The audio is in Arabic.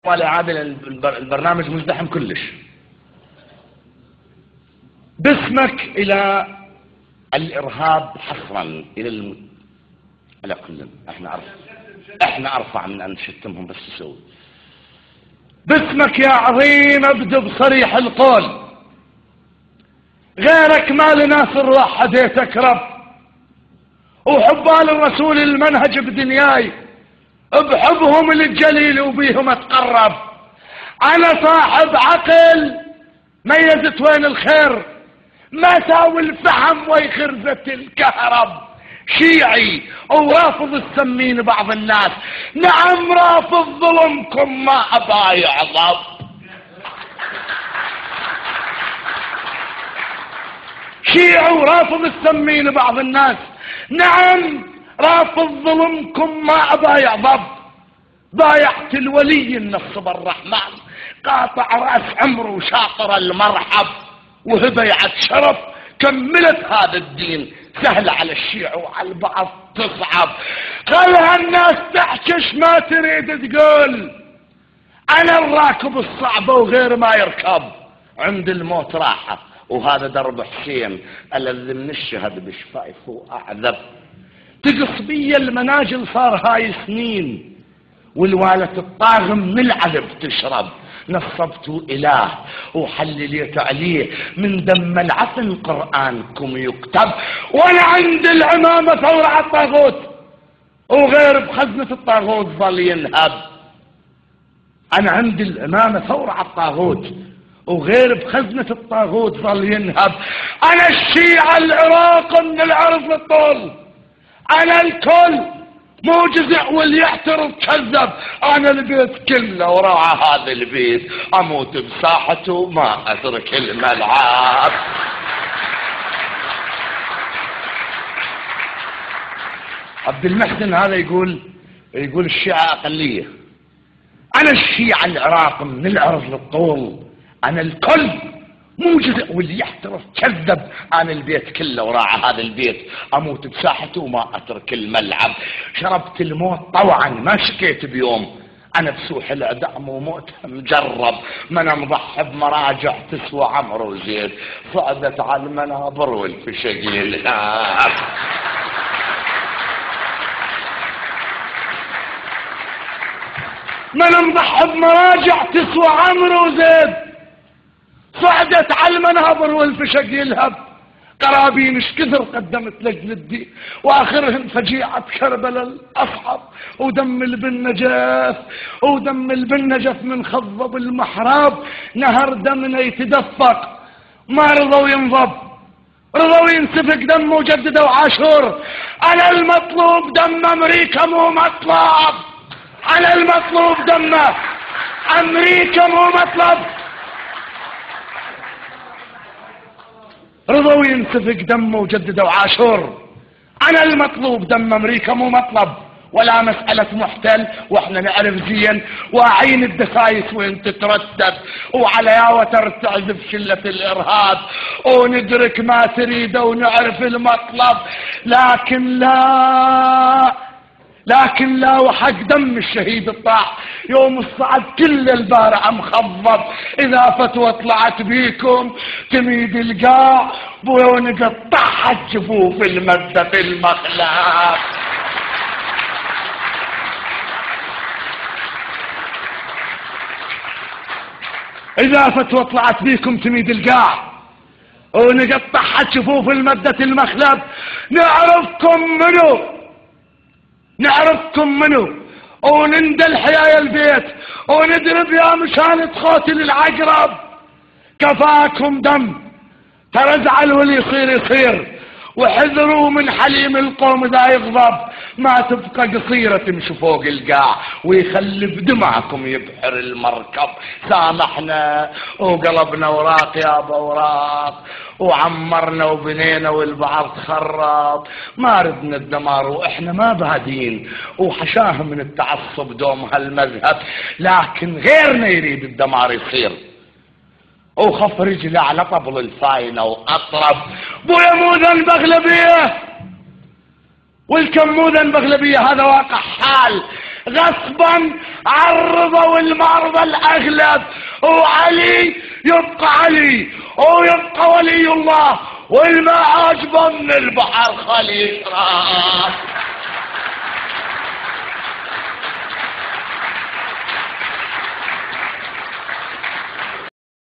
ولا عادل البرنامج مزدحم كلش. باسمك الى الارهاب حصرا على كل احنا ارفع من ان نشتمهم بس نسوي. باسمك يا عظيم ابدو بصريح القول، غيرك ما لناصر وحديتك رب، وحبال الرسول المنهج بدنياي، بحبهم الجليل وبيهم اتقرب. انا صاحب عقل ميزت وين الخير، ما ساوي الفحم ويخرزة الكهرب. شيعي ورافض السمين بعض الناس، نعم رافض ظلمكم ما ابا يعظم. شيعي ورافض السمين بعض الناس، نعم رافض ظلمكم ما ابا يعظم. بايعت الولي النصب الرحمن، قاطع راس عمرو وشاطر المرحب، وهبيعت شرف كملت هذا الدين. سهل على الشيعة وعلى البعض تصعب، خلها الناس تحكش ما تريد تقول. انا الراكب الصعبة وغير ما يركب، عند الموت راحة وهذا درب حسين، ألذ من الشهد بشفايف واعذب. تقص بي المناجل صار هاي سنين، والوالة الطاغم من العذب تشرب. نصبت إله وحلليت عليه، من دم العفن قرآنكم يكتب. وانا عند العمامة ثورة على الطاغوت، وغير بخزنة الطاغوت ظل ينهب. انا عند الامامة ثورة على الطاغوت، وغير بخزنة الطاغوت ظل ينهب. انا الشيعة العراق من العرض للطول، انا الكل مو جزء واللي يحترم كذب. انا البيت كله وراعى هذا البيت، اموت بساحته ما اترك الملعب. عبد المحسن هذا يقول الشيعة اقلية. انا الشيعة العراق من العرض للطول، انا الكل مو جزء واللي يحترف كذب. انا البيت كله وراعى هذا البيت، اموت بساحته وما اترك الملعب. شربت الموت طوعا ما شكيت بيوم، انا بسوح الاعدام وموت مجرب. ما انا مضحي بمراجع تسوى عمرو وزيد، صعدت على المنابر والفشقيل. ما انا مضحي بمراجع تسوى عمرو وزيد، صعدت على المنابر والفشق يلهب. قرابين ايش كثر قدمت لاجل الدين، واخرهم فجيعة كربلاء الاصعب. ودم البن نجف، ودم البن نجف من خضب المحراب. نهر دمنا يتدفق ما رضوا ينضب، رضوا ينسفك دم وجددوا عاشور. انا المطلوب دم امريكا مو مطلب، انا المطلوب دم امريكا مو مطلب. رضوا ينسفك دمه وجددوا عاشور. انا المطلوب دم امريكا مو مطلب، ولا مسألة محتل. واحنا نعرف زين واعين الدسايس وين تترتب، وعلى ياوة تعزف شلة الارهاب، وندرك ما تريده ونعرف المطلب. لكن لا وحق دم الشهيد الطاح يوم الصعد كل البارع مخضب. اذا فتوى طلعت بيكم تميد القاع، بوين قطعت جفوف المدة في المخلاق. اذا فتوى طلعت بيكم تميد القاع، ونقطعها جفوف المدة المخلب. نعرفكم منو ونندل حيايا البيت، وندرب يا مشان تقاتل العقرب. كفاكم دم ترى ازعل واللي يصير، وحذروا من حليم القوم اذا يغضب. ما تبقى قصيرة تمشي فوق القاع، ويخلي بدمعكم يبحر المركب. سامحنا وقلبنا وراق يا بوراق، وعمرنا وبنينا والبعض خرب. ما ردنا الدمار واحنا ما بادين، وحشاه من التعصب دوم هالمذهب. لكن غيرنا يريد الدمار يصير، وخف رجله على طبل الفاينة واطرب. بويا مو ذنب اغلبية، والكم مو ذنب اغلبية، هذا واقع حال. غصبا عالرضا والمرضى الاغلب، وعلي يبقى علي ويبقى ولي الله، والما عجبه من البحر خليل راح.